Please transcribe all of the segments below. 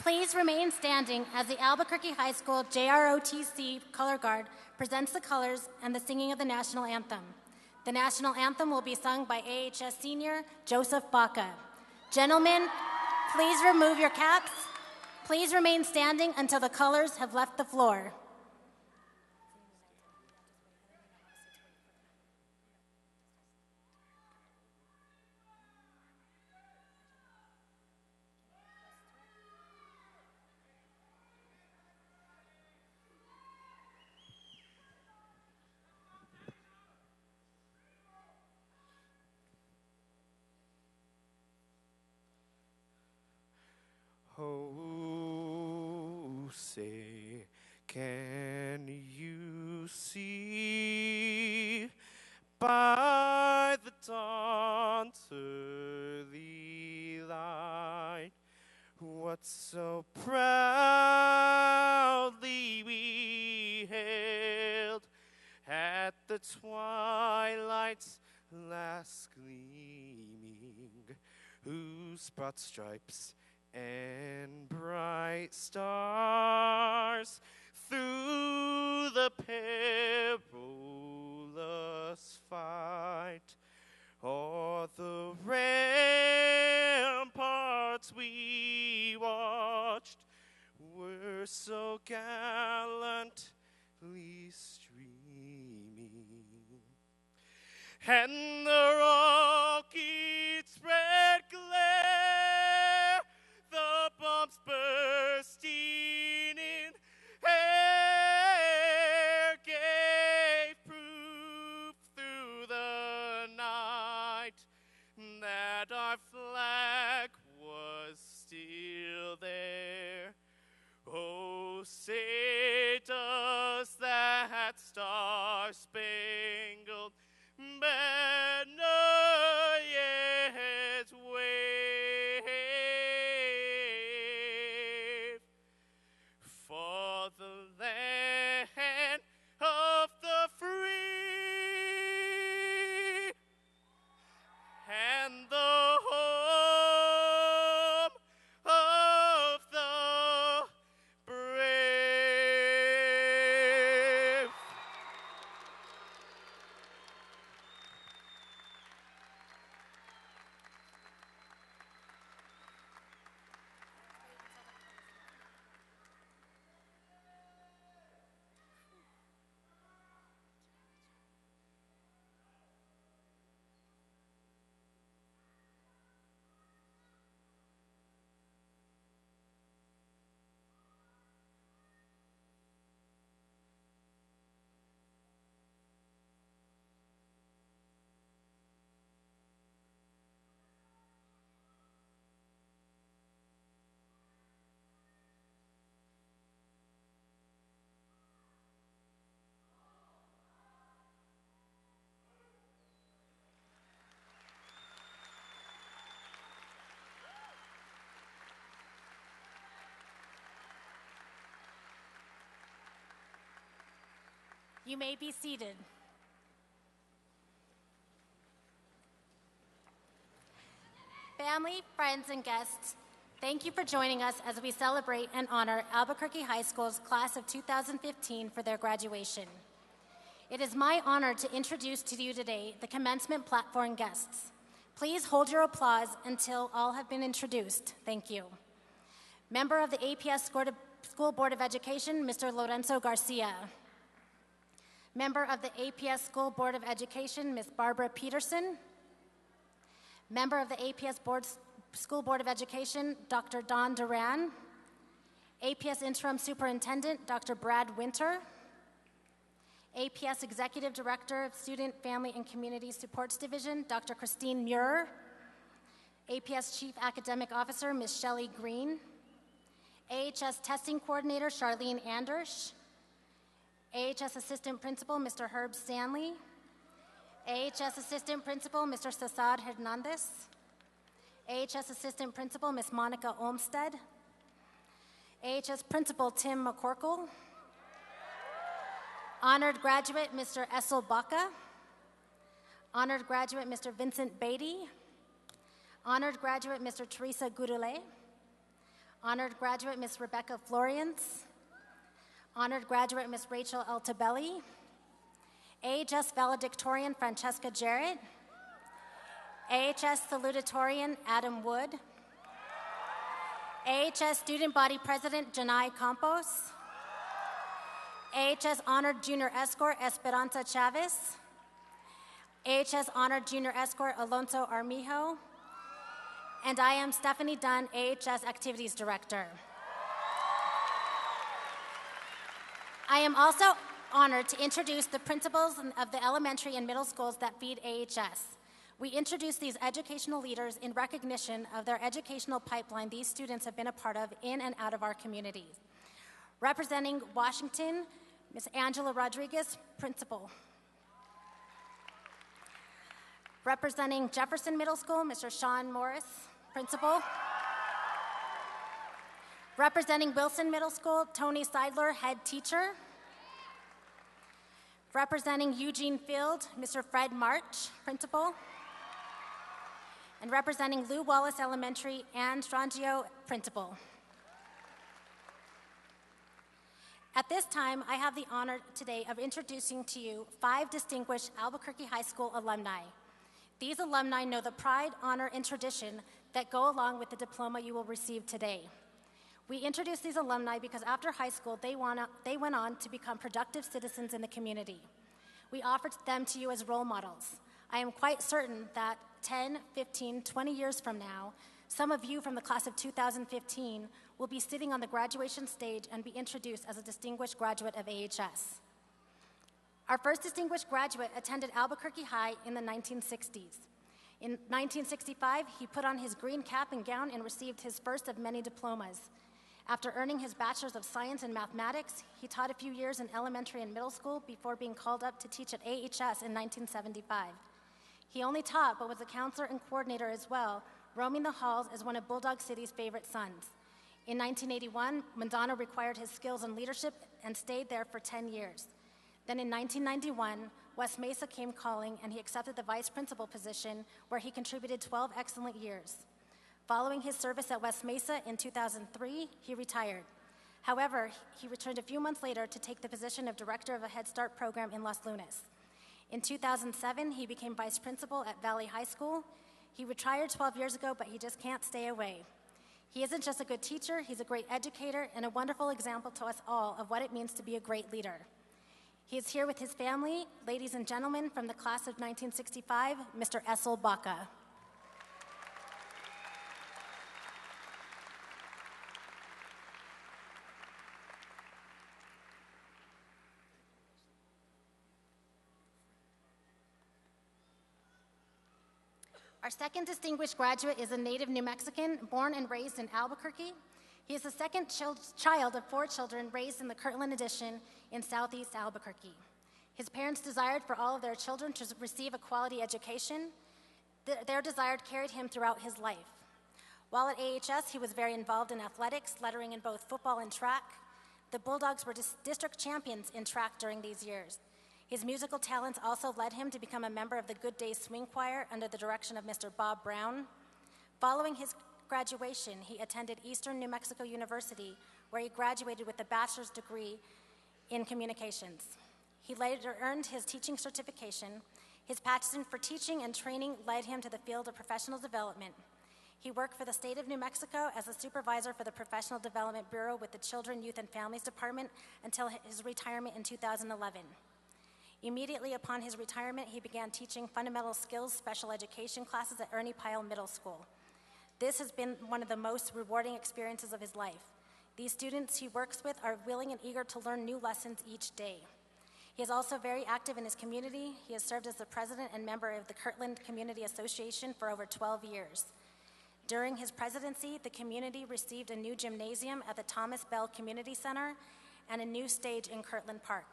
Please remain standing as the Albuquerque High School JROTC Color Guard presents the colors and the singing of the national anthem. The national anthem will be sung by AHS senior Joseph Baca. Gentlemen, please remove your caps. Please remain standing until the colors have left the floor. Oh, say, can you see by the dawn's early light what so proudly we hailed at the twilight's last gleaming, whose broad stripes and bright stars through the perilous fight o'er the ramparts we watched were so gallantly streaming, and the rockets spread glare, the bombs bursting in air gave proof through the night that our flag was still there. Oh, say does that star-spangled banner yet wave for the land of the free and the home of the brave. You may be seated. Family, friends, and guests, thank you for joining us as we celebrate and honor Albuquerque High School's class of 2015 for their graduation. It is my honor to introduce to you today the commencement platform guests. Please hold your applause until all have been introduced. Thank you. Member of the APS School Board of Education, Mr. Lorenzo Garcia. Member of the APS School Board of Education, Ms. Barbara Peterson. Member of the APS School Board of Education, Dr. Don Duran. APS Interim Superintendent, Dr. Brad Winter. APS Executive Director of Student, Family, and Community Supports Division, Dr. Christine Muir. APS Chief Academic Officer, Ms. Shelley Green. AHS Testing Coordinator, Charlene Anders. AHS Assistant Principal, Mr. Herb Stanley. AHS Assistant Principal, Mr. Sasad Hernandez. AHS Assistant Principal, Ms. Monica Olmstead. AHS Principal, Tim McCorkle. Honored Graduate, Mr. Essel Baca. Honored Graduate, Mr. Vincent Beatty. Honored Graduate, Mr. Teresa Goudelet. Honored graduate, Ms. Rebecca Florians. Honored graduate, Ms. Rachel Altabelli. AHS Valedictorian, Francesca Jarrett. AHS Salutatorian, Adam Wood. AHS Student Body President, Janai Campos. AHS Honored Junior Escort, Esperanza Chavez. AHS Honored Junior Escort, Alonso Armijo. And I am Stephanie Dunn, AHS Activities Director. I am also honored to introduce the principals of the elementary and middle schools that feed AHS. We introduce these educational leaders in recognition of their educational pipeline these students have been a part of in and out of our communities. Representing Washington, Ms. Angela Rodriguez, Principal. Representing Jefferson Middle School, Mr. Sean Morris, Principal. Representing Wilson Middle School, Tony Seidler, Head Teacher. Representing Eugene Field, Mr. Fred March, Principal. And representing Lou Wallace Elementary, Ann Strangio, Principal. At this time, I have the honor today of introducing to you 5 distinguished Albuquerque High School alumni. These alumni know the pride, honor, and tradition that go along with the diploma you will receive today. We introduce these alumni because after high school, they went on to become productive citizens in the community. We offered them to you as role models. I am quite certain that 10, 15, 20 years from now, some of you from the class of 2015 will be sitting on the graduation stage and be introduced as a distinguished graduate of AHS. Our first distinguished graduate attended Albuquerque High in the 1960s. In 1965, he put on his green cap and gown and received his first of many diplomas. After earning his Bachelor's of Science in Mathematics, he taught a few years in elementary and middle school before being called up to teach at AHS in 1975. He only taught, but was a counselor and coordinator as well, roaming the halls as one of Bulldog City's favorite sons. In 1981, Madonna required his skills in leadership and stayed there for 10 years. Then in 1991, West Mesa came calling and he accepted the vice principal position where he contributed 12 excellent years. Following his service at West Mesa in 2003, he retired. However, he returned a few months later to take the position of director of a Head Start program in Los Lunas. In 2007, he became vice principal at Valley High School. He retired 12 years ago, but he just can't stay away. He isn't just a good teacher, he's a great educator and a wonderful example to us all of what it means to be a great leader. He is here with his family, ladies and gentlemen, from the class of 1965, Mr. Essel Baca. Our second distinguished graduate is a native New Mexican, born and raised in Albuquerque. He is the second child of 4 children raised in the Kirtland Addition in Southeast Albuquerque. His parents desired for all of their children to receive a quality education. Their desire carried him throughout his life. While at AHS, he was very involved in athletics, lettering in both football and track. The Bulldogs were district champions in track during these years. His musical talents also led him to become a member of the Good Days Swing Choir under the direction of Mr. Bob Brown. Following his graduation, he attended Eastern New Mexico University, where he graduated with a bachelor's degree in communications. He later earned his teaching certification. His passion for teaching and training led him to the field of professional development. He worked for the state of New Mexico as a supervisor for the Professional Development Bureau with the Children, Youth, and Families Department until his retirement in 2011. Immediately upon his retirement, he began teaching fundamental skills special education classes at Ernie Pyle Middle School. This has been one of the most rewarding experiences of his life. These students he works with are willing and eager to learn new lessons each day. He is also very active in his community. He has served as the president and member of the Kirtland Community Association for over 12 years. During his presidency, the community received a new gymnasium at the Thomas Bell Community Center and a new stage in Kirtland Park.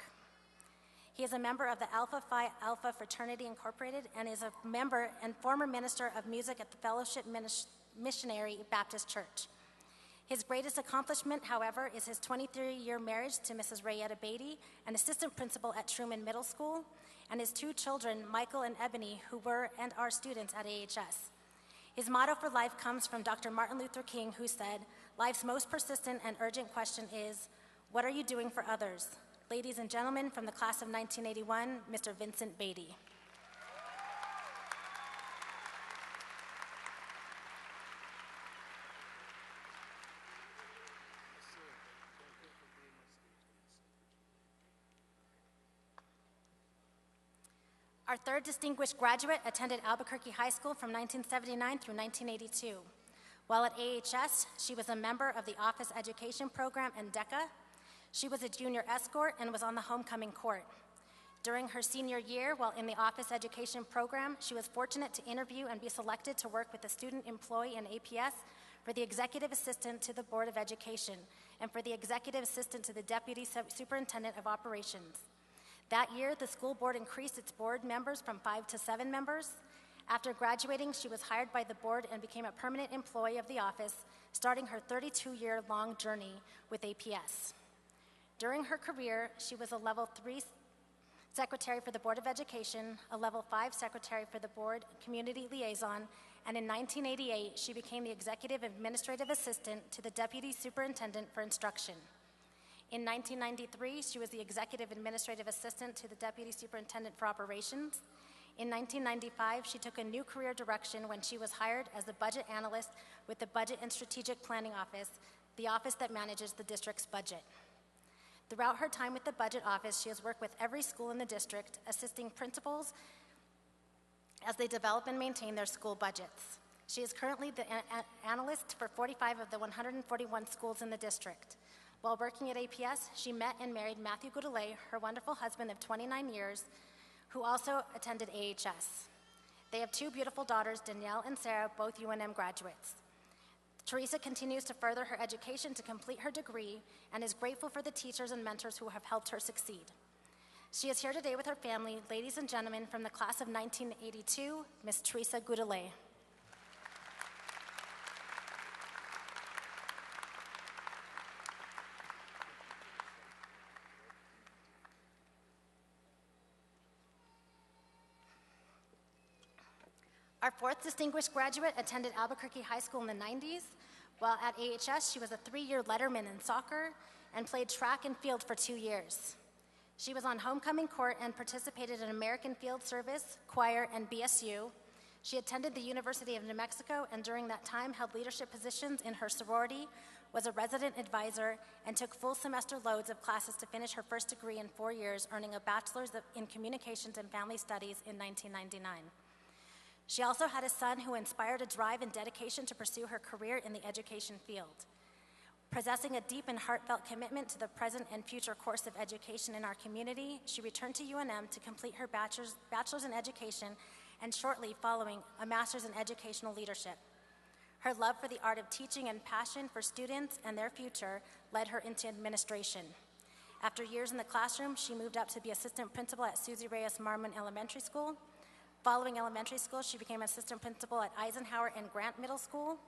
He is a member of the Alpha Phi Alpha Fraternity Incorporated and is a member and former minister of music at the Fellowship Missionary Baptist Church. His greatest accomplishment, however, is his 23-year marriage to Mrs. Rayetta Beatty, an assistant principal at Truman Middle School, and his 2 children, Michael and Ebony, who were and are students at AHS. His motto for life comes from Dr. Martin Luther King, who said, "Life's most persistent and urgent question is, what are you doing for others?" Ladies and gentlemen, from the class of 1981, Mr. Vincent Beatty. Our third distinguished graduate attended Albuquerque High School from 1979 through 1982. While at AHS, she was a member of the Office Education Program and DECA. She was a junior escort and was on the homecoming court. During her senior year, while in the Office Education Program, she was fortunate to interview and be selected to work with a student employee in APS for the Executive Assistant to the Board of Education and for the Executive Assistant to the Deputy Superintendent of Operations. That year, the school board increased its board members from 5 to 7 members. After graduating, she was hired by the board and became a permanent employee of the office, starting her 32-year-long journey with APS. During her career, she was a Level 3 Secretary for the Board of Education, a Level 5 Secretary for the Board Community Liaison, and in 1988, she became the Executive Administrative Assistant to the Deputy Superintendent for Instruction. In 1993, she was the Executive Administrative Assistant to the Deputy Superintendent for Operations. In 1995, she took a new career direction when she was hired as a budget analyst with the Budget and Strategic Planning Office, the office that manages the district's budget. Throughout her time with the Budget Office, she has worked with every school in the district, assisting principals as they develop and maintain their school budgets. She is currently the analyst for 45 of the 141 schools in the district. While working at APS, she met and married Matthew Goudelet, her wonderful husband of 29 years, who also attended AHS. They have 2 beautiful daughters, Danielle and Sarah, both UNM graduates. Teresa continues to further her education to complete her degree and is grateful for the teachers and mentors who have helped her succeed. She is here today with her family. Ladies and gentlemen, from the class of 1982, Ms. Teresa Goudelet. Our fourth distinguished graduate attended Albuquerque High School in the 90s. While at AHS, she was a 3-year letterman in soccer and played track and field for 2 years. She was on homecoming court and participated in American Field Service, choir, and BSU. She attended the University of New Mexico and during that time held leadership positions in her sorority, was a resident advisor, and took full semester loads of classes to finish her first degree in 4 years, earning a bachelor's in communications and family studies in 1999. She also had a son who inspired a drive and dedication to pursue her career in the education field. Possessing a deep and heartfelt commitment to the present and future course of education in our community, she returned to UNM to complete her bachelor's in education and shortly following a master's in educational leadership. Her love for the art of teaching and passion for students and their future led her into administration. After years in the classroom, she moved up to be assistant principal at Susie Reyes Marmon Elementary School. Following elementary school, she became assistant principal at Eisenhower and Grant Middle School.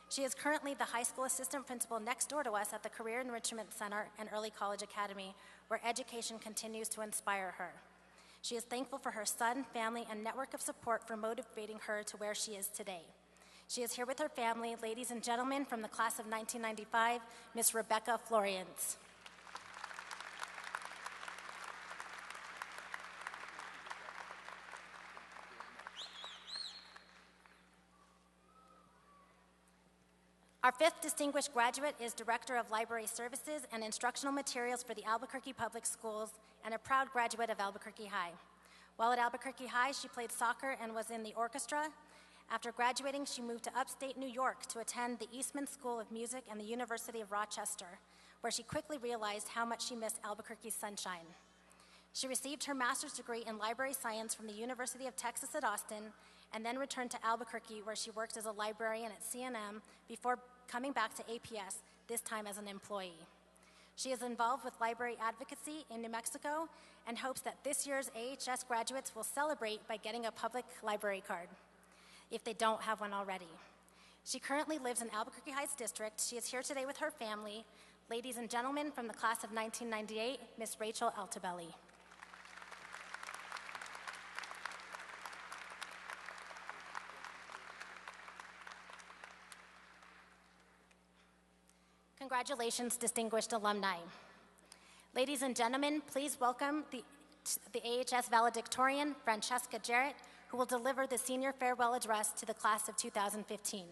She is currently the high school assistant principal next door to us at the Career Enrichment Center and Early College Academy, where education continues to inspire her. She is thankful for her son, family, and network of support for motivating her to where she is today. She is here with her family. Ladies and gentlemen, from the class of 1995, Ms. Rebecca Florians. Our fifth distinguished graduate is Director of Library Services and Instructional Materials for the Albuquerque Public Schools and a proud graduate of Albuquerque High. While at Albuquerque High, she played soccer and was in the orchestra. After graduating, she moved to upstate New York to attend the Eastman School of Music and the University of Rochester, where she quickly realized how much she missed Albuquerque's sunshine. She received her master's degree in library science from the University of Texas at Austin and then returned to Albuquerque, where she worked as a librarian at CNM before coming back to APS, this time as an employee. She is involved with library advocacy in New Mexico and hopes that this year's AHS graduates will celebrate by getting a public library card, if they don't have one already. She currently lives in Albuquerque Heights District. She is here today with her family. Ladies and gentlemen, from the class of 1998, Ms. Rachel Altabelli. Congratulations, distinguished alumni. Ladies and gentlemen, please welcome the AHS Valedictorian, Francesca Jarrett, who will deliver the senior farewell address to the class of 2015.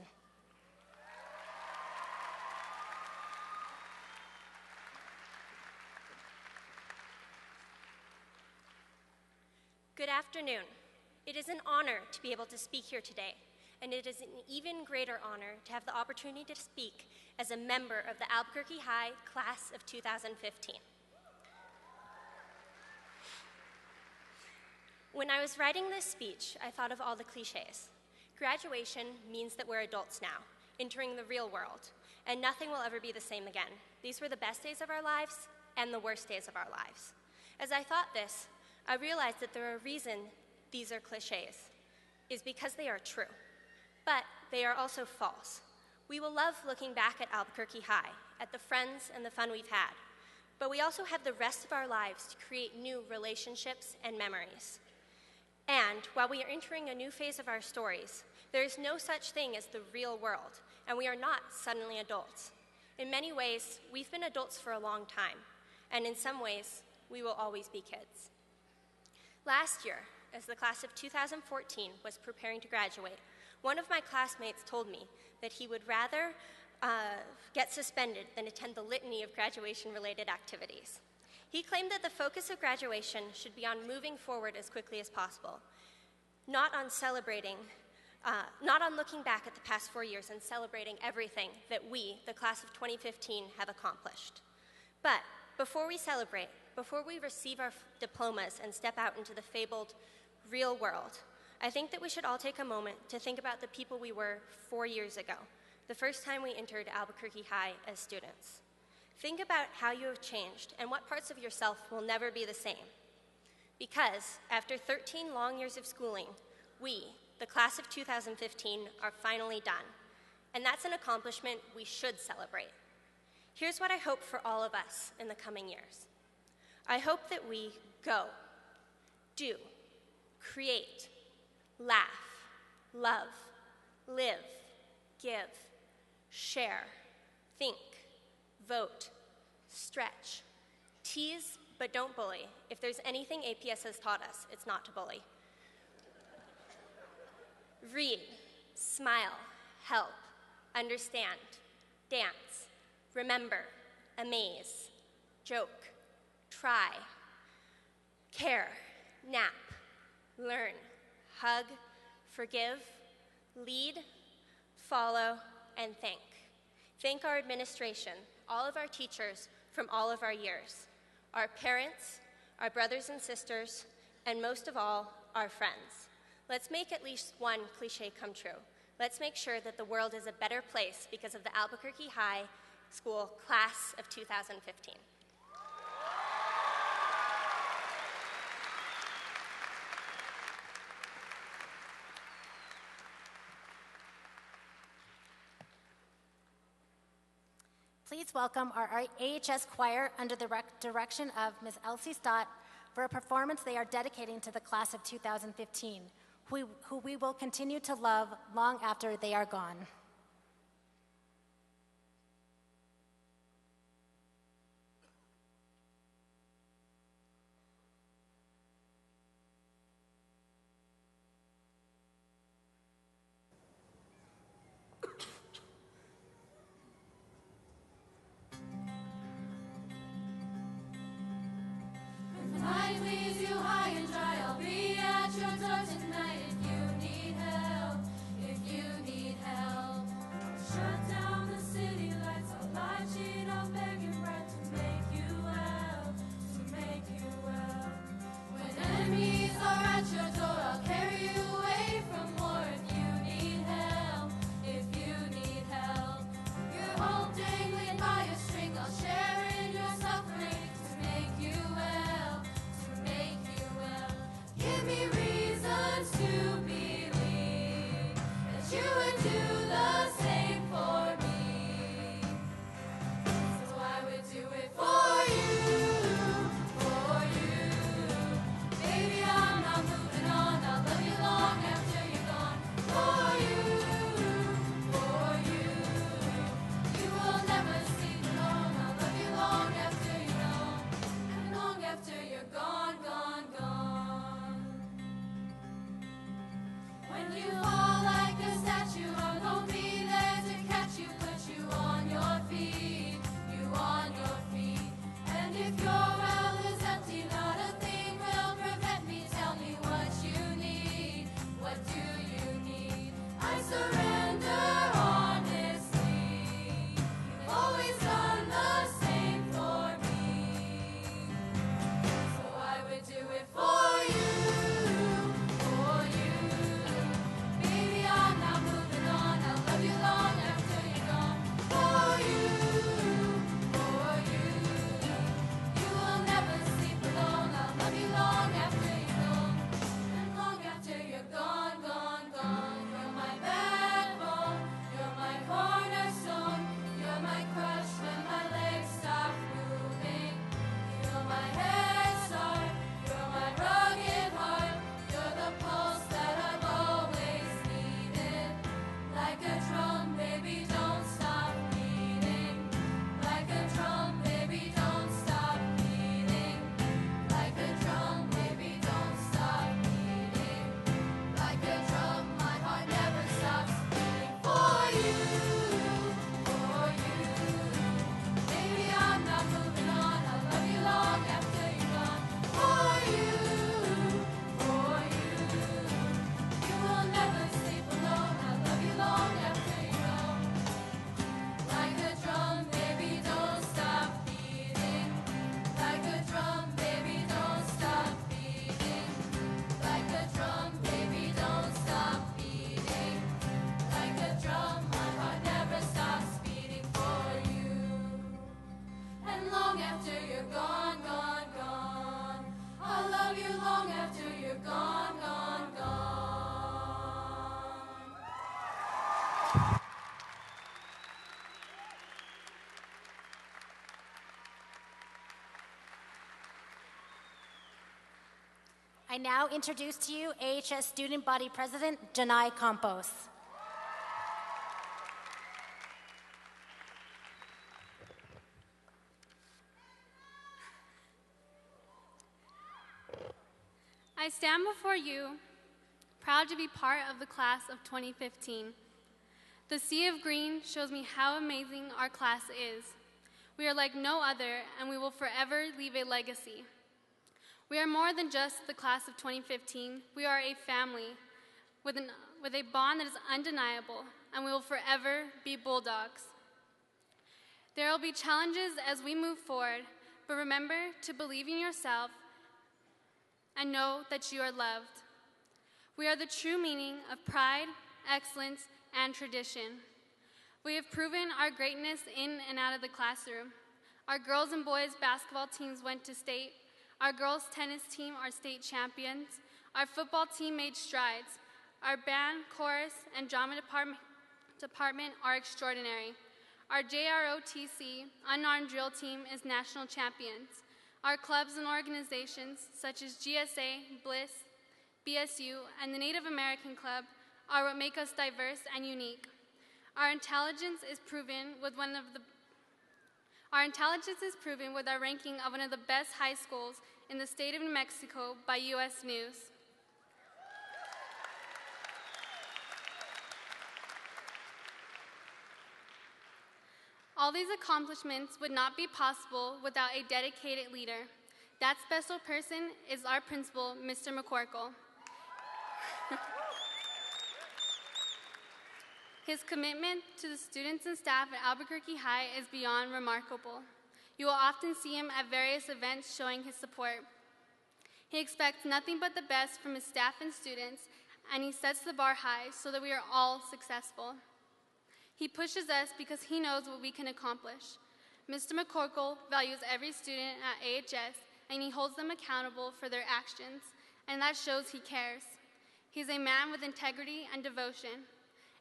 Good afternoon. It is an honor to be able to speak here today, and it is an even greater honor to have the opportunity to speak as a member of the Albuquerque High class of 2015. When I was writing this speech, I thought of all the cliches. Graduation means that we're adults now, entering the real world, and nothing will ever be the same again. These were the best days of our lives and the worst days of our lives. As I thought this, I realized that the reason these are cliches is because they are true, but they are also false. We will love looking back at Albuquerque High, at the friends and the fun we've had, but we also have the rest of our lives to create new relationships and memories. And while we are entering a new phase of our stories, there is no such thing as the real world, and we are not suddenly adults. In many ways, we've been adults for a long time, and in some ways, we will always be kids. Last year, as the class of 2014 was preparing to graduate, one of my classmates told me that he would rather get suspended than attend the litany of graduation-related activities. He claimed that the focus of graduation should be on moving forward as quickly as possible, not on looking back at the past 4 years and celebrating everything that we, the class of 2015, have accomplished. But before we celebrate, before we receive our diplomas and step out into the fabled real world, I think that we should all take a moment to think about the people we were 4 years ago, the first time we entered Albuquerque High as students. Think about how you have changed and what parts of yourself will never be the same. Because after 13 long years of schooling, we, the class of 2015, are finally done. And that's an accomplishment we should celebrate. Here's what I hope for all of us in the coming years. I hope that we go, do, create, laugh, love, live, give, share, think, vote, stretch, tease, but don't bully. If there's anything APS has taught us, it's not to bully. Read, smile, help, understand, dance, remember, amaze, joke, try, care, nap, learn, hug, forgive, lead, follow, and thank. Thank our administration, all of our teachers from all of our years, our parents, our brothers and sisters, and most of all, our friends. Let's make at least one cliche come true. Let's make sure that the world is a better place because of the Albuquerque High School class of 2015. Please welcome our AHS choir under the direction of Ms. Elsie Stott for a performance they are dedicating to the class of 2015, who we will continue to love long after they are gone. Tonight leaves you high and dry. I'll be at your door tonight if you need help. If you need help. I now introduce to you AHS Student Body President, Janai Campos. I stand before you, proud to be part of the class of 2015. The sea of green shows me how amazing our class is. We are like no other, and we will forever leave a legacy. We are more than just the class of 2015. We are a family with a bond that is undeniable, and we will forever be bulldogs. There will be challenges as we move forward, but remember to believe in yourself and know that you are loved. We are the true meaning of pride, excellence, and tradition. We have proven our greatness in and out of the classroom. Our girls and boys basketball teams went to state. Our girls tennis team are state champions. Our football team made strides. Our band, chorus, and drama department are extraordinary. Our JROTC unarmed drill team is national champions. Our clubs and organizations, such as GSA, BLISS, BSU, and the Native American Club, are what make us diverse and unique. Our intelligence is proven with our ranking of one of the best high schools in the state of New Mexico by U.S. News. All these accomplishments would not be possible without a dedicated leader. That special person is our principal, Mr. McCorkle. His commitment to the students and staff at Albuquerque High is beyond remarkable. You will often see him at various events showing his support. He expects nothing but the best from his staff and students, and he sets the bar high so that we are all successful. He pushes us because he knows what we can accomplish. Mr. McCorkle values every student at AHS, and he holds them accountable for their actions, and that shows he cares. He's a man with integrity and devotion.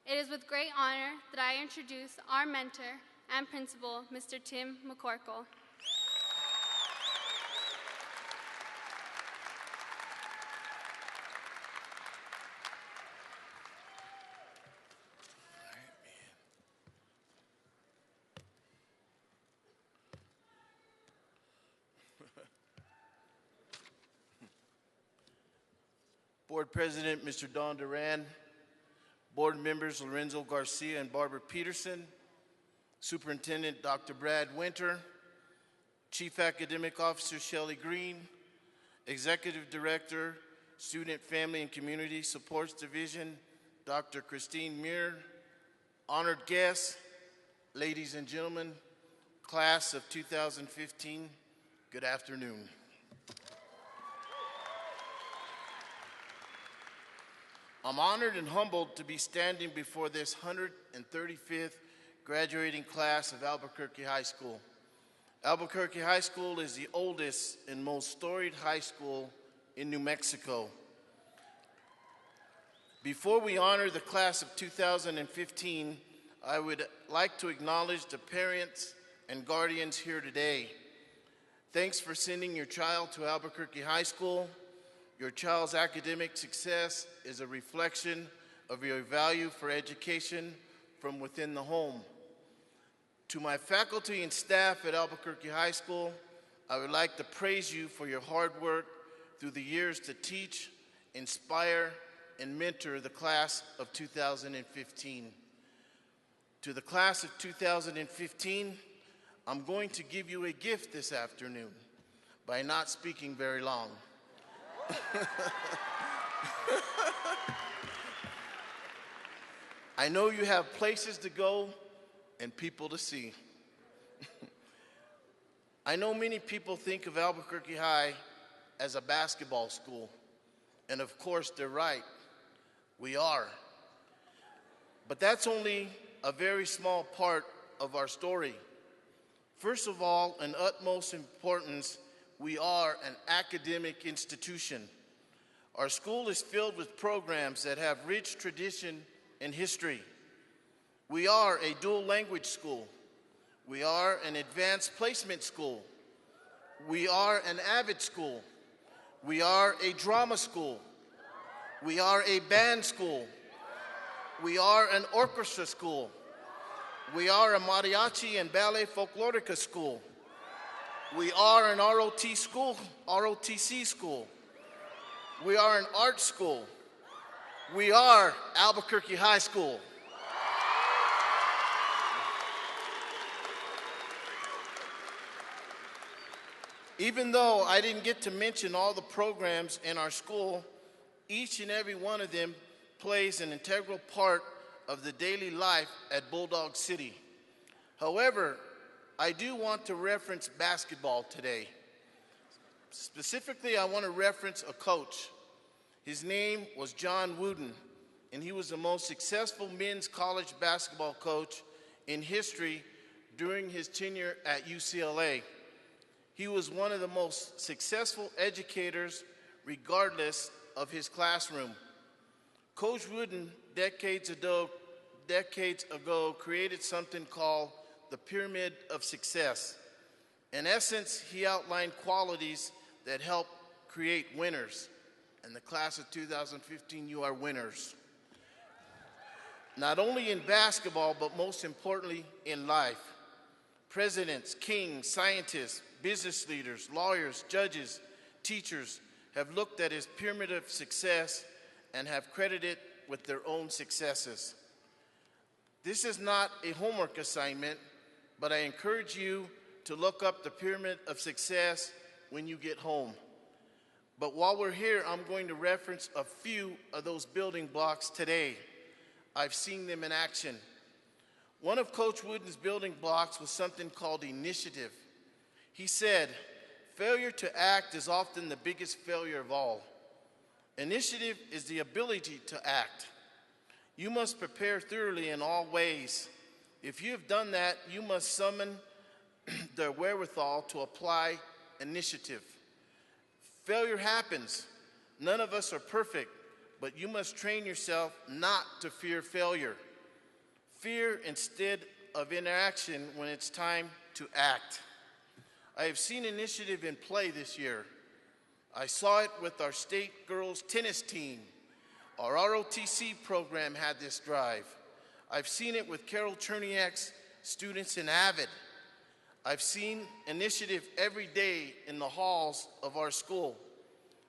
It is with great honor that I introduce our mentor and principal, Mr. Tim McCorkle. Board President, Mr. Don Duran, Board members Lorenzo Garcia and Barbara Peterson, Superintendent Dr. Brad Winter, Chief Academic Officer Shelley Green, Executive Director, Student, Family, and Community Supports Division, Dr. Christine Muir, honored guests, ladies and gentlemen, class of 2015, good afternoon. I'm honored and humbled to be standing before this 135th graduating class of Albuquerque High School. Albuquerque High School is the oldest and most storied high school in New Mexico. Before we honor the class of 2015, I would like to acknowledge the parents and guardians here today. Thanks for sending your child to Albuquerque High School. Your child's academic success is a reflection of your value for education from within the home. To my faculty and staff at Albuquerque High School, I would like to praise you for your hard work through the years to teach, inspire, and mentor the class of 2015. To the class of 2015, I'm going to give you a gift this afternoon by not speaking very long. I know you have places to go and people to see. I know many people think of Albuquerque High as a basketball school, and of course they're right. We are. But that's only a very small part of our story. First of all, in utmost importance, we are an academic institution. Our school is filled with programs that have rich tradition and history. We are a dual language school. We are an advanced placement school. We are an AVID school. We are a drama school. We are a band school. We are an orchestra school. We are a mariachi and ballet folklorica school. We are an ROTC school. We are an art school. We are Albuquerque High School. Even though I didn't get to mention all the programs in our school, each and every one of them plays an integral part of the daily life at Bulldog City. However, I do want to reference basketball today. Specifically, I want to reference a coach. His name was John Wooden, and he was the most successful men's college basketball coach in history during his tenure at UCLA. He was one of the most successful educators regardless of his classroom. Coach Wooden, decades ago, created something called the Pyramid of Success. In essence, he outlined qualities that help create winners. In the class of 2015, you are winners. Not only in basketball, but most importantly in life. Presidents, kings, scientists, business leaders, lawyers, judges, teachers have looked at his pyramid of success and have credited it with their own successes. This is not a homework assignment, but I encourage you to look up the pyramid of success when you get home. But while we're here, I'm going to reference a few of those building blocks today. I've seen them in action. One of Coach Wooden's building blocks was something called initiative. He said, failure to act is often the biggest failure of all. Initiative is the ability to act. You must prepare thoroughly in all ways. If you have done that, you must summon the wherewithal to apply initiative. Failure happens. None of us are perfect, but you must train yourself not to fear failure. Fear instead of inaction when it's time to act. I have seen initiative in play this year. I saw it with our state girls tennis team. Our ROTC program had this drive. I've seen it with Carol Cherniak's students in Avid. I've seen initiative every day in the halls of our school.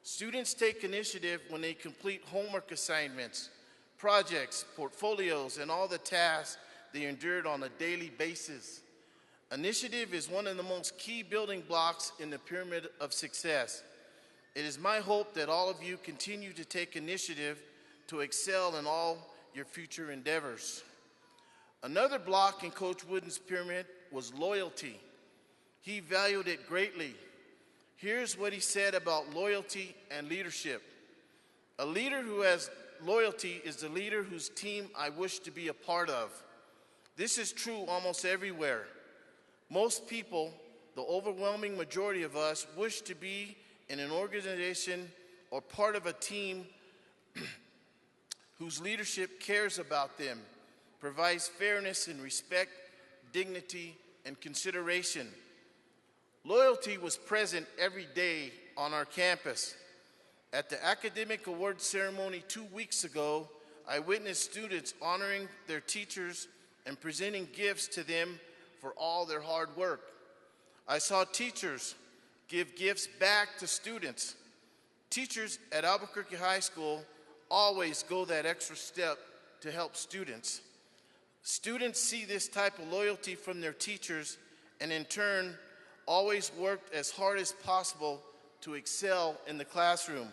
Students take initiative when they complete homework assignments, projects, portfolios, and all the tasks they endured on a daily basis. Initiative is one of the most key building blocks in the pyramid of success. It is my hope that all of you continue to take initiative to excel in all your future endeavors. Another block in Coach Wooden's pyramid was loyalty. He valued it greatly. Here's what he said about loyalty and leadership. A leader who has loyalty is the leader whose team I wish to be a part of. This is true almost everywhere. Most people, the overwhelming majority of us, wish to be in an organization or part of a team whose leadership cares about them, provides fairness and respect, dignity, and consideration. Loyalty was present every day on our campus. At the academic awards ceremony 2 weeks ago, I witnessed students honoring their teachers and presenting gifts to them for all their hard work. I saw teachers give gifts back to students. Teachers at Albuquerque High School always go that extra step to help students. Students see this type of loyalty from their teachers and in turn always worked as hard as possible to excel in the classroom.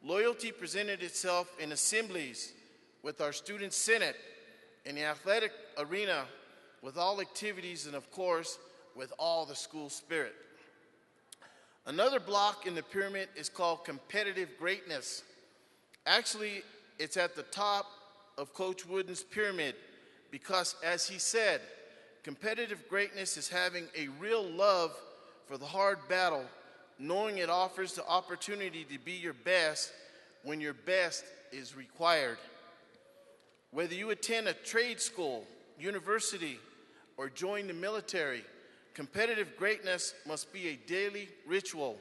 Loyalty presented itself in assemblies with our student senate, in the athletic arena, with all activities, and of course, with all the school spirit. Another block in the pyramid is called competitive greatness. Actually, it's at the top of Coach Wooden's pyramid because, as he said, competitive greatness is having a real love for the hard battle, knowing it offers the opportunity to be your best when your best is required. Whether you attend a trade school, university, or join the military, competitive greatness must be a daily ritual.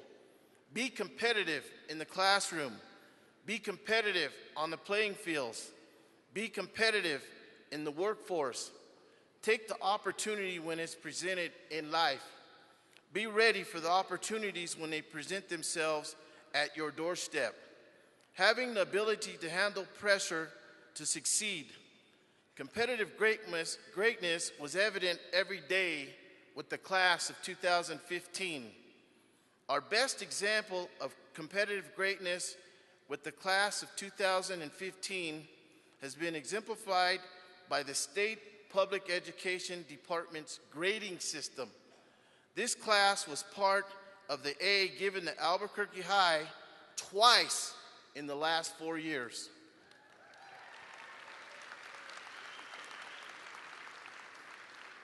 Be competitive in the classroom. Be competitive on the playing fields. Be competitive in the workforce. Take the opportunity when it's presented in life. Be ready for the opportunities when they present themselves at your doorstep. Having the ability to handle pressure to succeed. Competitive greatness was evident every day with the class of 2015. Our best example of competitive greatness with the class of 2015 has been exemplified by the State Public Education Department's grading system. This class was part of the A given to Albuquerque High twice in the last 4 years.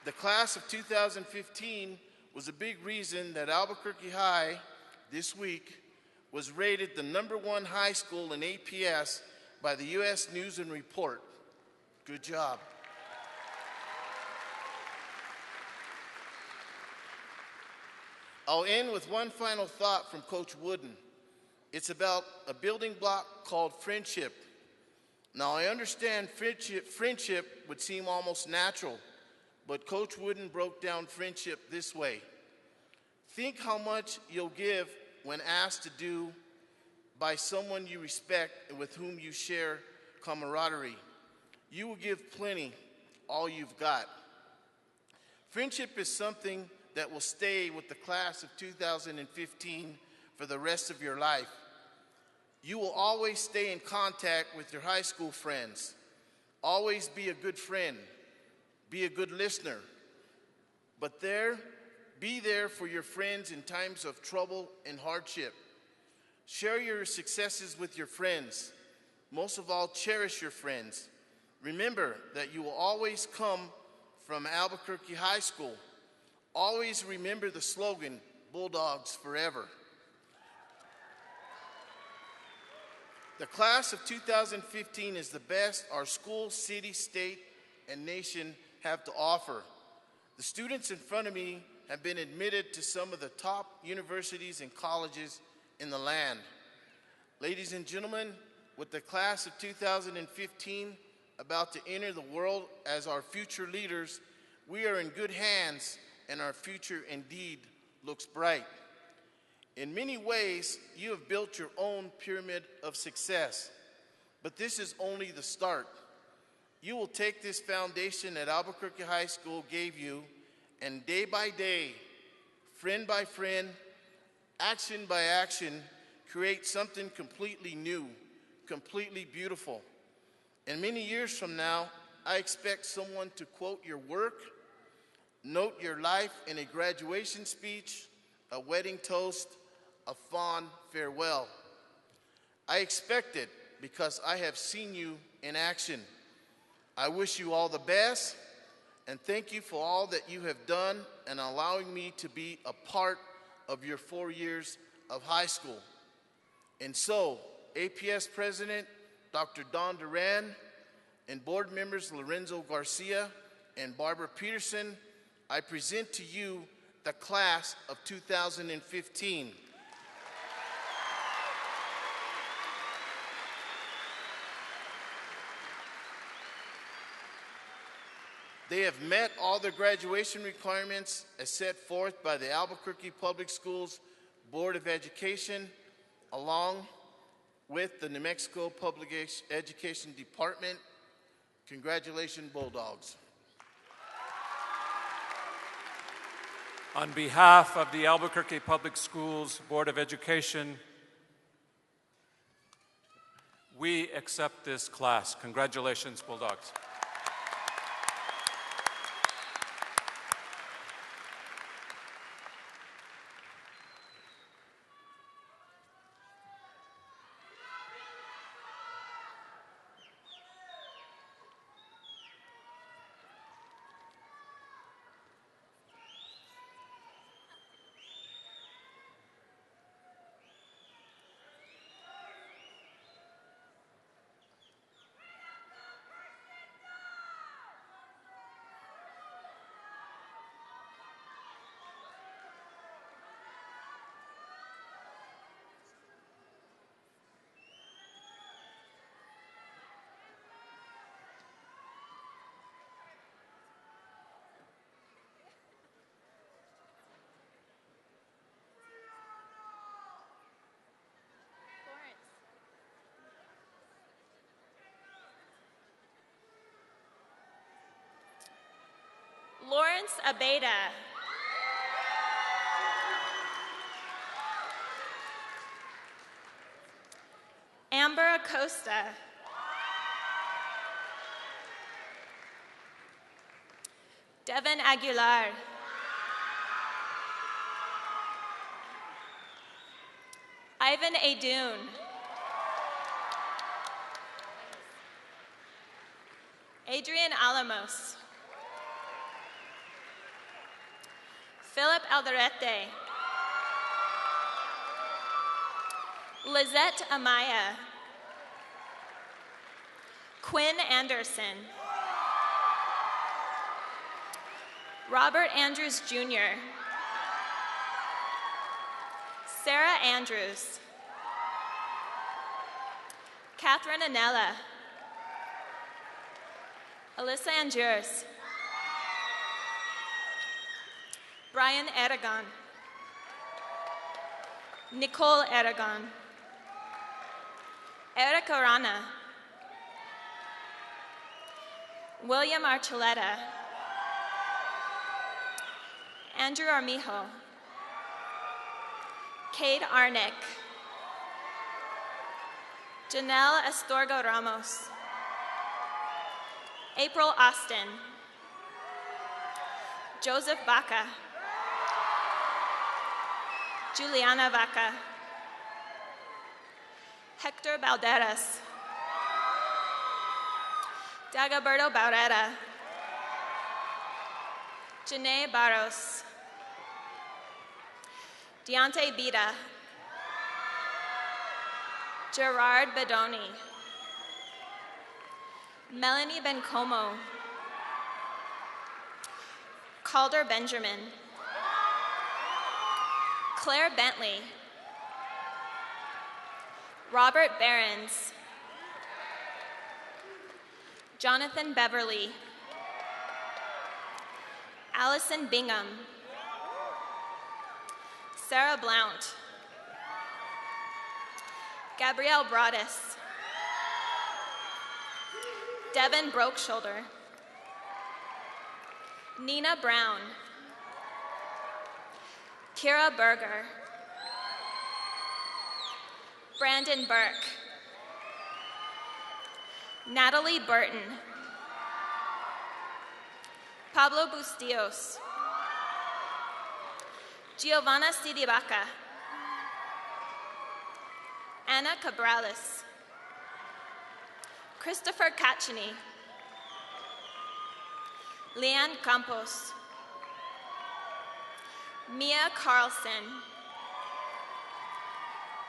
The class of 2015 was a big reason that Albuquerque High this week was rated the #1 high school in APS by the U.S. News and Report. Good job. I'll end with one final thought from Coach Wooden. It's about a building block called friendship. Now, I understand friendship would seem almost natural, but Coach Wooden broke down friendship this way. Think how much you'll give when asked to do by someone you respect and with whom you share camaraderie. You will give plenty, all you've got. Friendship is something that will stay with the class of 2015 for the rest of your life. You will always stay in contact with your high school friends. Always be a good friend. Be a good listener. But be there for your friends in times of trouble and hardship. Share your successes with your friends. Most of all, cherish your friends. Remember that you will always come from Albuquerque High School. Always remember the slogan, Bulldogs Forever. The class of 2015 is the best our school, city, state, and nation have to offer. The students in front of me have been admitted to some of the top universities and colleges in the land. Ladies and gentlemen, with the class of 2015 about to enter the world as our future leaders, we are in good hands and our future indeed looks bright. In many ways, you have built your own pyramid of success, but this is only the start. You will take this foundation that Albuquerque High School gave you, and day by day, friend by friend, action by action, create something completely new, completely beautiful. And many years from now, I expect someone to quote your work, note your life in a graduation speech, a wedding toast, a fond farewell. I expect it because I have seen you in action. I wish you all the best, and thank you for all that you have done and allowing me to be a part of your 4 years of high school. And so, APS President Dr. Don Duran and board members Lorenzo Garcia and Barbara Peterson, I present to you the class of 2015. They have met all the graduation requirements as set forth by the Albuquerque Public Schools Board of Education, along with the New Mexico Public Education Department. Congratulations, Bulldogs. On behalf of the Albuquerque Public Schools Board of Education, we accept this class. Congratulations, Bulldogs. Lawrence Abeda. Amber Acosta. Devin Aguilar. Ivan Adoon. Adrian Alamos. Philip Alderete. Lizette Amaya. Quinn Anderson. Robert Andrews Jr. Sarah Andrews. Catherine Anella. Alyssa Andures. Brian Aragon. Nicole Aragon. Erica Rana. William Archuleta. Andrew Armijo. Cade Arnick. Janelle Astorga Ramos. April Austin. Joseph Vaca. Juliana Vaca. Hector Balderas. Dagoberto Barrera. Janae Barros. Deontay Bida. Gerard Bedoni. Melanie Bencomo. Calder Benjamin. Claire Bentley. Robert Behrens. Jonathan Beverly. Allison Bingham. Sarah Blount. Gabrielle Broadus. Devin Brokeshoulder. Nina Brown. Kira Berger. Brandon Burke. Natalie Burton. Pablo Bustillos. Giovanna Sidibaca. Anna Cabrales. Christopher Kachini. Leanne Campos. Mia Carlson.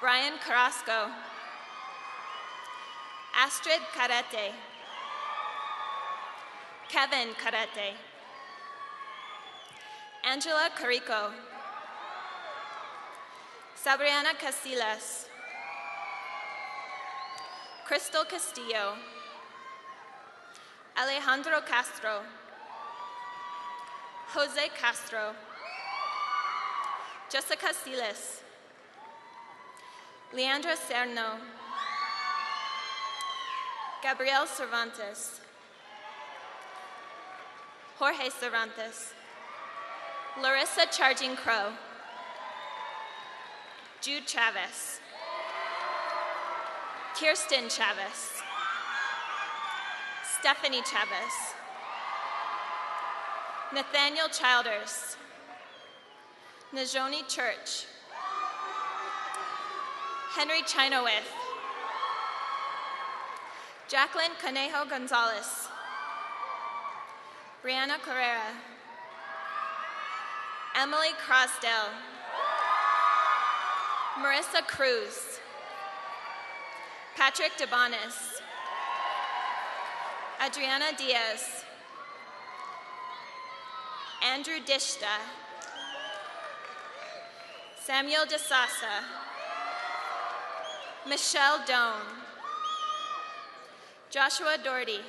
Brian Carrasco. Astrid Carete. Kevin Carete. Angela Carico. Sabriana Casillas. Crystal Castillo. Alejandro Castro. Jose Castro. Jessica Siles. Leandra Cerno. Gabriel Cervantes. Jorge Cervantes. Larissa Charging Crow. Jude Chavez. Kirsten Chavez. Stephanie Chavez. Nathaniel Childers. Najoni Church. Henry Chinowith. Jacqueline Conejo Gonzalez. Brianna Carrera. Emily Crosdell. Marissa Cruz. Patrick DeBonis. Adriana Diaz. Andrew Dishta. Samuel DeSasa. Michelle Doan. Joshua Doherty.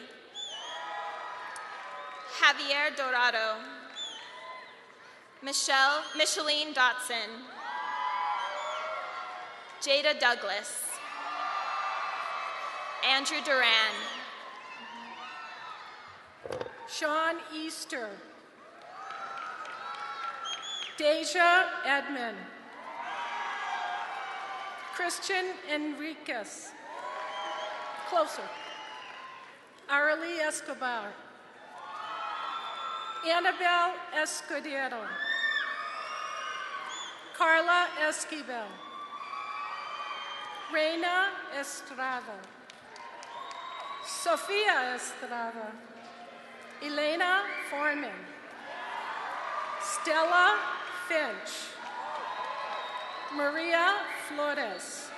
Javier Dorado. Micheline Dotson. Jada Douglas. Andrew Duran. Sean Easter. Deja Edmond. Christian Enriquez. Closer. Arely Escobar. Annabelle Escudero. Carla Esquivel. Reina Estrada. Sofia Estrada. Elena Foreman. Stella Finch. Maria Flores.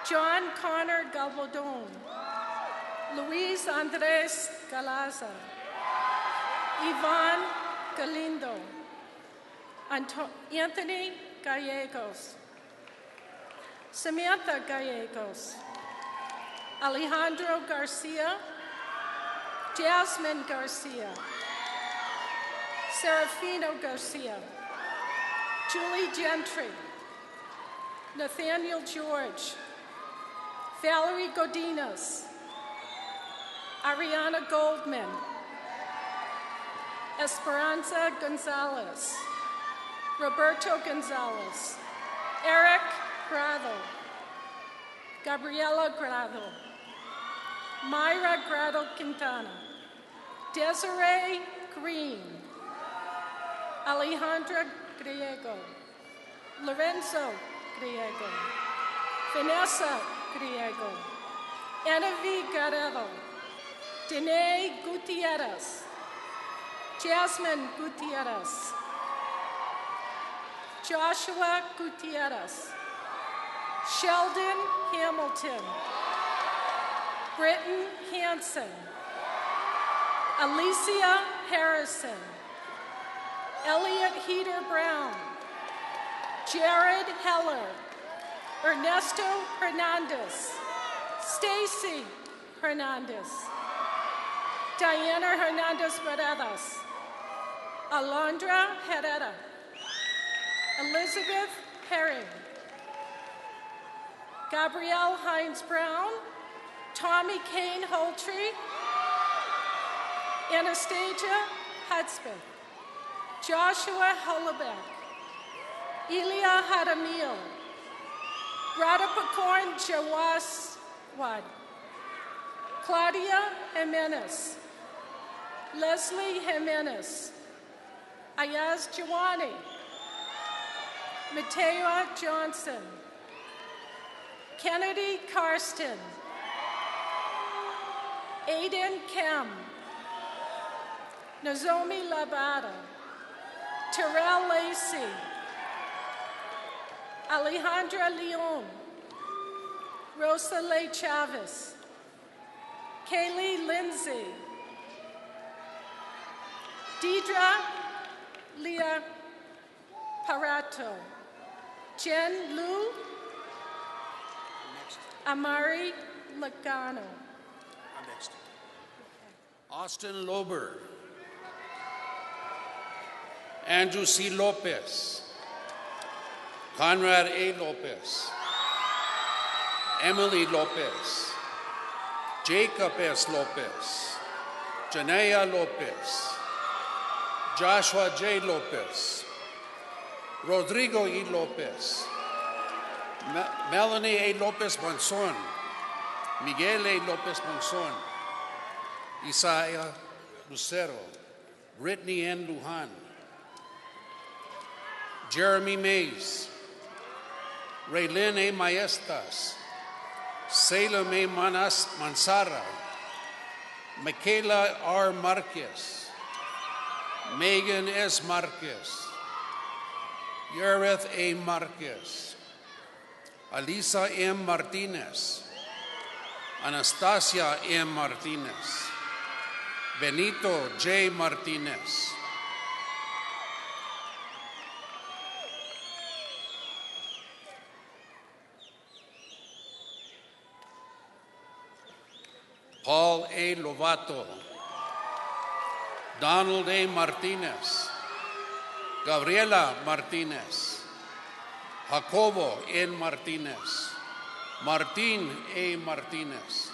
John Connor Gabaldon. Luis Andres Galaza. Ivan Galindo. Anthony Gallegos. Samantha Gallegos. Alejandro Garcia. Jasmine Garcia. Serafino Garcia. Julie Gentry. Nathaniel George. Valerie Godinez. Ariana Goldman. Esperanza Gonzalez. Roberto Gonzalez. Eric Grado. Gabriela Grado. Myra Grado Quintana. Desiree Green. Alejandra Griego. Lorenzo Griego. Vanessa Griego. Enevi Guerrero. Danae Gutierrez. Jasmine Gutierrez. Joshua Gutierrez. Sheldon Hamilton. Britton Hansen. Alicia Harrison. Elliot Heater Brown. Jared Heller. Ernesto Hernandez. Stacy Hernandez. Diana Hernandez Veredas. Alondra Herrera. Elizabeth Herring. Gabrielle Hines Brown. Tommy Kane Holtree. Anastasia Hudspeth. Joshua Hullebeck. Elia Hadamil. Radapakorn Jawaswad. Claudia Jimenez. Leslie Jimenez. Ayaz Jawani. Mateo Johnson. Kennedy Karsten. Aiden Kem. Nozomi Labada. Terrell Lacey. Alejandra Leon. Rosa Leigh Chavez. Kaylee Lindsay. Deidre Leah Parato. Jen Lu. Amari Lagano. I'm next. Austin Lober. Andrew C. Lopez. Conrad A. Lopez. Emily Lopez. Jacob S. Lopez. Janaya Lopez. Joshua J. Lopez. Rodrigo E. Lopez. Melanie A. Lopez Monson. Miguel A. Lopez Monson. Isaiah Lucero. Brittany N. Lujan. Jeremy Mays. Raylene A. Maestas. Salem A. Mansara. Michaela R. Marquez. Megan S. Marquez. Yareth A. Marquez. Alisa M. Martinez. Anastasia M. Martinez. Benito J. Martinez. Paul A. Lovato. Donald A. Martinez. Gabriela Martinez. Jacobo N. Martinez. Martín A. Martinez.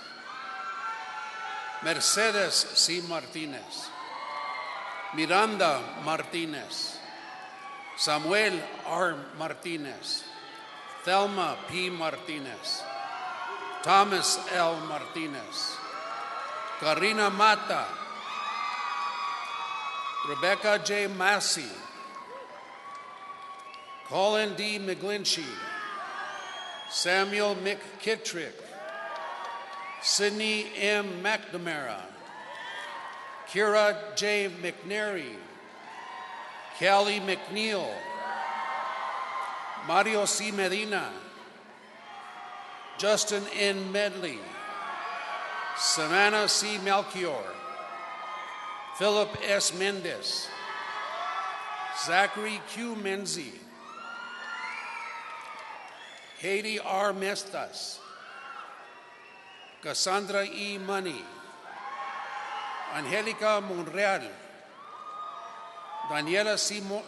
Mercedes C. Martinez. Miranda Martinez. Samuel R. Martinez, Thelma P. Martinez, Thomas L. Martinez, Karina Mata, Rebecca J. Massey, Colin D. McGlinchey, Samuel McKittrick, Sydney M. McNamara, Kira J. McNary, Kelly McNeil, Mario C. Medina, Justin N. Medley, Savannah C. Melchior, Philip S. Mendez, Zachary Q. Menzie, Haiti R. Mestas, Cassandra E. Money, Angelica Monreal, Daniela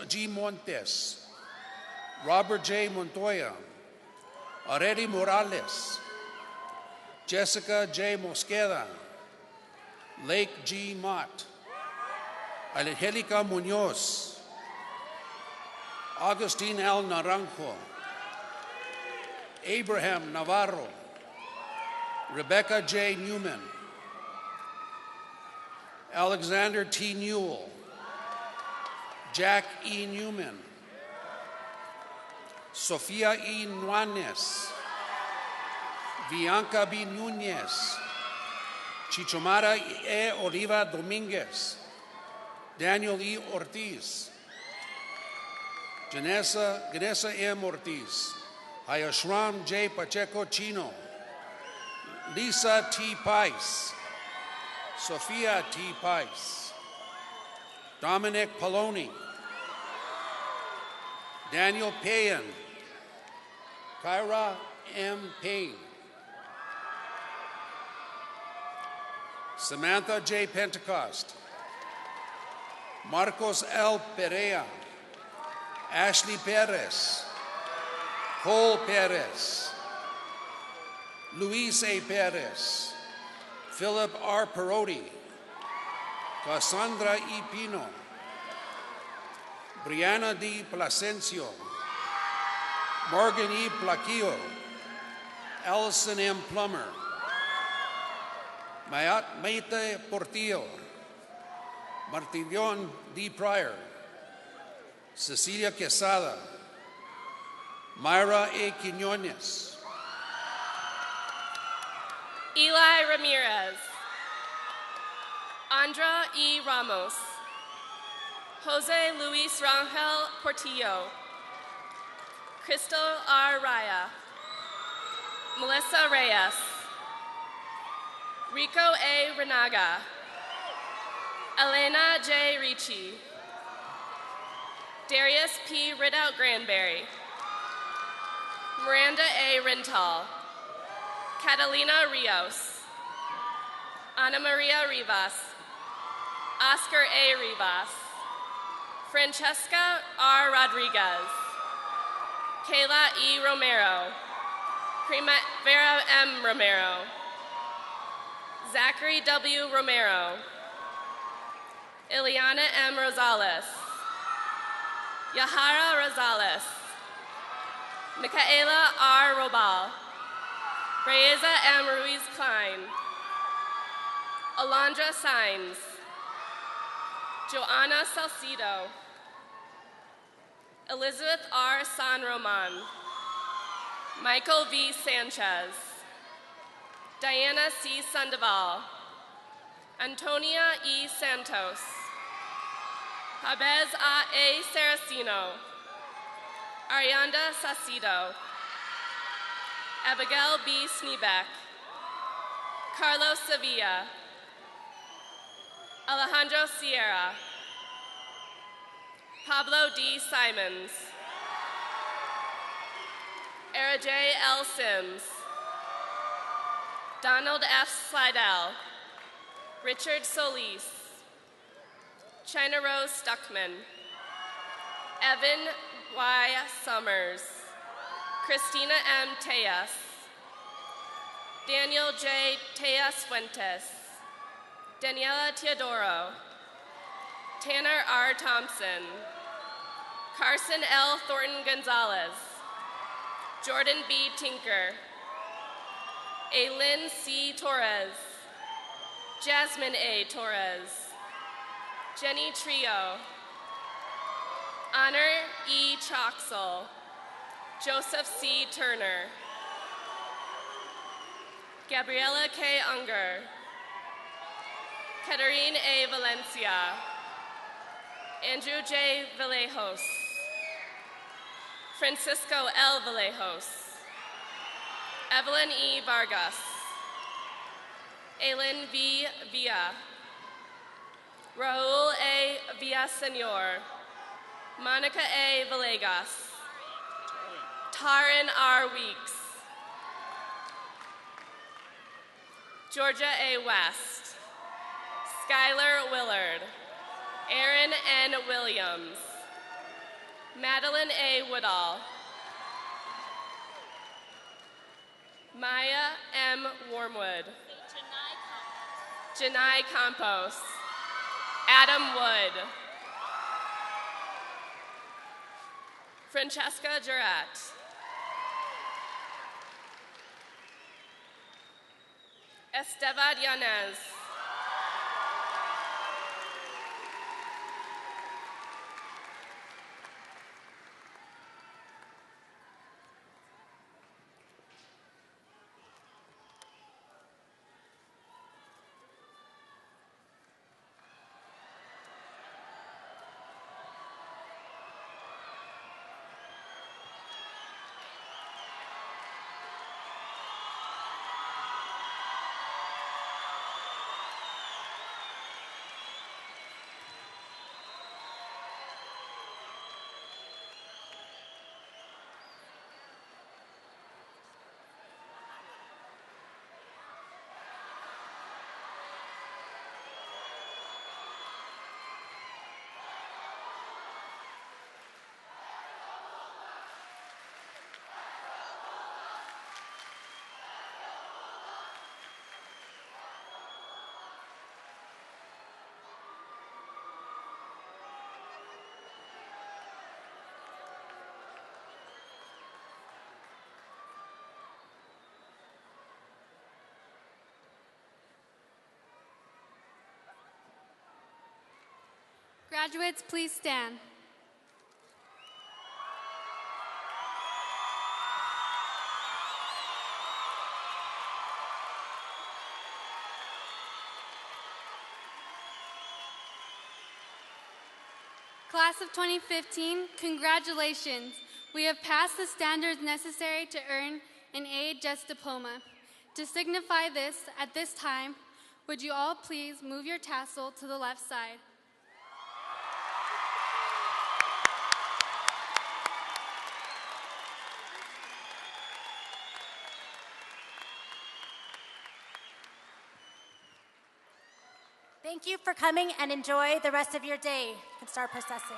G. Montes, Robert J. Montoya, Areli Morales, Jessica J. Mosqueda, Lake G. Mott, Angelica Munoz, Augustine L. Naranjo, Abraham Navarro, Rebecca J. Newman, Alexander T. Newell, Jack E. Newman, Sofia E. Nuanez, Bianca B. Nunez, Chichomara E. Oliva Dominguez, Daniel E. Ortiz, Janessa M. Ortiz, Hayashram J. Pacheco Chino, Lisa T. Pice, Sophia T. Pice, Dominic Poloni, Daniel Payan, Kyra M. Payne, Samantha J. Pentecost, Marcos L. Perea, Ashley Perez, Cole Perez, Luis A. Perez, Philip R. Perotti, Cassandra E. Pino, Brianna D. Plasencio, Morgan E. Plaquillo, Allison M. Plummer, Maite Portillo, Martillon D. Pryor, Cecilia Quesada, Myra A. Quinones, Eli Ramirez, Andra E. Ramos, Jose Luis Rangel Portillo, Crystal R. Raya, Melissa Reyes, Rico A. Renaga, Elena J. Ricci, Darius P. Ridout Granberry, Miranda A. Rintal, Catalina Rios, Ana Maria Rivas, Oscar A. Rivas, Francesca R. Rodriguez, Kayla E. Romero, Primavera M. Romero, Zachary W. Romero, Ileana M. Rosales, Yahara Rosales, Micaela R. Robal, Reza M. Ruiz Klein, Alondra Sines, Joanna Salcido, Elizabeth R. San Roman, Michael V. Sanchez, Diana C. Sandoval, Antonia E. Santos, Jabez A. Saraceno, Arianda Sacido, Abigail B. Sneebeck, Carlos Sevilla, Alejandro Sierra, Pablo D. Simons, Era J. L. Sims, Donald F. Slidell, Richard Solis, China Rose Stuckman, Evan Y. Summers, Christina M. Tejas, Daniel J. Tejas Fuentes, Daniela Teodoro, Tanner R. Thompson, Carson L. Thornton Gonzalez, Jordan B. Tinker, Aylin C. Torres, Jasmine A. Torres, Jenny Trio, Honor E. Troxel, Joseph C. Turner, Gabriela K. Unger, Katerine A. Valencia, Andrew J. Vallejos, Francisco L. Vallejos, Evelyn E. Vargas, Aylin V. Villa, Raul A. Villasenor, Monica A. Villegas, Taryn R. Weeks, Georgia A. West, Skylar Willard, Aaron N. Williams, Madeline A. Woodall, Maya M. Wormwood, Janai Campos, Adam Wood, Francesca Jurat, Estevad Yanez, Graduates, please stand. Class of 2015, congratulations. We have passed the standards necessary to earn an A-Just diploma. To signify this, at this time, would you all please move your tassel to the left side? Thank you for coming and enjoy the rest of your day. You can start processing.